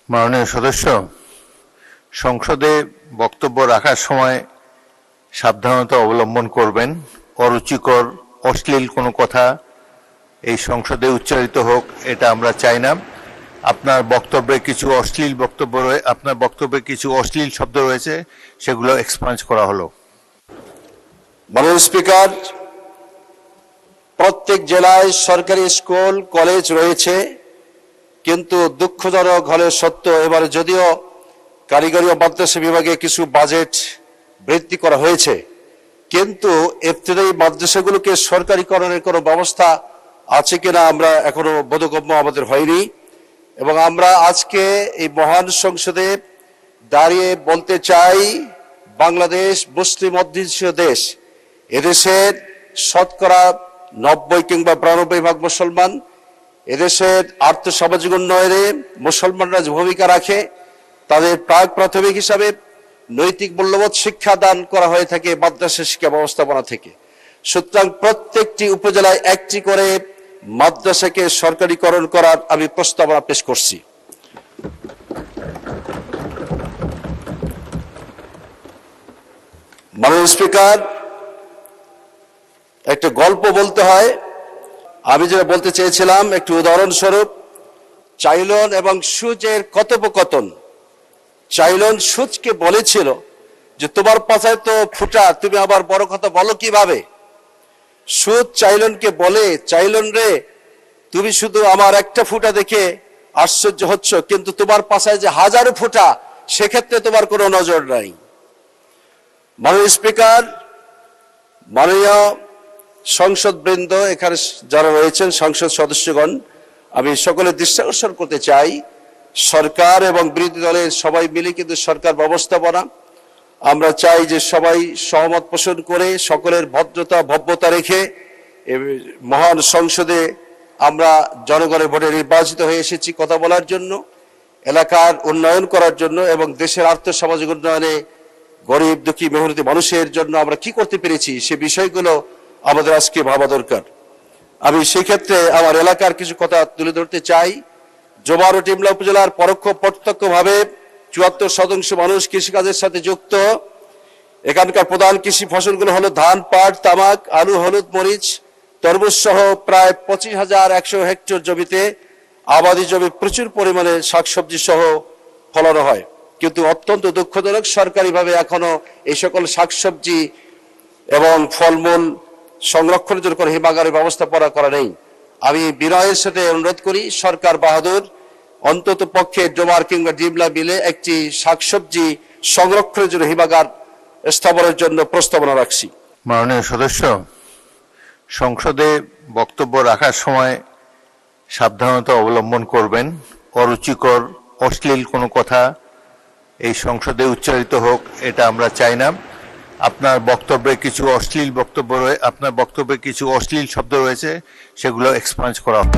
মাননীয় সদস্য, সংসদে বক্তব্য রাখার সময় সাবধানতা অবলম্বন করবেন। অরুচিকর অশ্লীল কোনো কথা এই সংসদে উচ্চারিত হোক, এটা আমরা চাই না। আপনার বক্তব্যে কিছু অশ্লীল শব্দ রয়েছে, সেগুলো এক্সপাঞ্জ করা হলো। মাননীয় স্পিকার, প্রত্যেক জেলায় সরকারি স্কুল কলেজ রয়েছে, কিন্তু দুঃখজনক হলে সত্য এবার যদিও কারিগরি ও মাদ্রাসা বিভাগে কিছু বাজেট বৃদ্ধি করা হয়েছে, কিন্তু ইবতেদায়ী মাদ্রাসাগুলোকে সরকারিকরণের কোনো ব্যবস্থা আছে কিনা আমরা এখনো বোধগম্য আমাদের হয়নি। এবং আমরা আজকে এই মহান সংসদে দাঁড়িয়ে বলতে চাই, বাংলাদেশ মুসলিম অধ্যুষিত দেশ, এদেশের শতকরা 90 কিংবা 92% মুসলমান। এদেশের আর্থসামাজিক উন্নয়নে মুসলমানরা যে ভূমিকা রাখে, তাদের প্রাক প্রাথমিক হিসাবে নৈতিক মূল্যবোধ শিক্ষা দান করা হয়ে থাকে মাদ্রাসা শিক্ষা ব্যবস্থাপনা থেকে। সুতরাং প্রত্যেকটি উপজেলায় একটি করে মাদ্রাসাকে সরকারিকরণ করার আমি প্রস্তাবনা পেশ করছি। মাননীয় স্পিকার, একটা গল্প বলতে হয়। আমি যেটা বলতে চেয়েছিলাম, একটু উদাহরণস্বরূপ, চাইলন এবং সূচের কথোপকথন। চাইলন সূচকে বলেছিল যে তোমার পাছায় তো ফুটা, তুমি আবার বড় কথা বলো কিভাবে? সুচ চাইলনকে বলে, চাইলন রে, তুমি শুধু আমার একটা ফুটা দেখে আশ্চর্য হচ্ছ, কিন্তু তোমার পাছায় যে হাজারো ফুটা, সেক্ষেত্রে তোমার কোনো নজর নাই। মাননীয় স্পিকার, মাননীয় সংসদ বৃন্দ, এখানে যারা রয়েছেন সংসদ সদস্যগণ, আমি সকলের দৃষ্টি আকর্ষণ করতে চাই, সরকার এবং বিরোধী দলের সবাই মিলে কিন্তু সরকার ব্যবস্থাপনা, আমরা চাই যে সবাই সহমত পোষণ করে সকলের ভদ্রতা ভব্যতা রেখে মহান সংসদে আমরা জনগণের ভোটে নির্বাচিত হয়ে এসেছি কথা বলার জন্য, এলাকার উন্নয়ন করার জন্য এবং দেশের আর্থসামাজিক উন্নয়নে গরিব দুঃখী মেহনতি মানুষের জন্য আমরা কি করতে পেরেছি সে বিষয়গুলো আমাদের আজকে ভাবা দরকার। আমি সেই ক্ষেত্রে আমার এলাকার কিছু কথা তুলে ধরতে চাই। জোবার ও টিমলা উপজেলার পরোক্ষ প্রত্যক্ষভাবে 74% মানুষ কৃষিকাজের সাথে যুক্ত। এখানকার প্রধান কৃষি ফসলগুলো হলো ধান, পাট, তামাক, আলু, হলুদ, মরিচ, তরমুজ সহ প্রায় 25,100 হেক্টর জমিতে আবাদি জমি প্রচুর পরিমাণে শাকসবজি সহ ফলানো হয়। কিন্তু অত্যন্ত দুঃখজনক, সরকারিভাবে এখনো এই সকল শাকসবজি এবং ফলমূল সংরক্ষণের জন্য কোনো হিমাগারের ব্যবস্থা করা নেই। আমি বিনয়ের সাথে অনুরোধ করি, সরকার বাহাদুর অন্তত পক্ষে ডোমার কিংবা ডিমলা মিলে একটি শাকসবজি সংরক্ষণের জন্য হিমাগার স্থাপনের জন্য প্রস্তাবনা রাখছি। মাননীয় সদস্য, সংসদে বক্তব্য রাখার সময় সাবধানতা অবলম্বন করবেন। অরুচিকর অশ্লীল কোনো কথা এই সংসদে উচ্চারিত হোক, এটা আমরা চাই না। আপনার বক্তব্যে কিছু অশ্লীল শব্দ রয়েছে, সেগুলো এক্সপাঞ্জ করা হোক।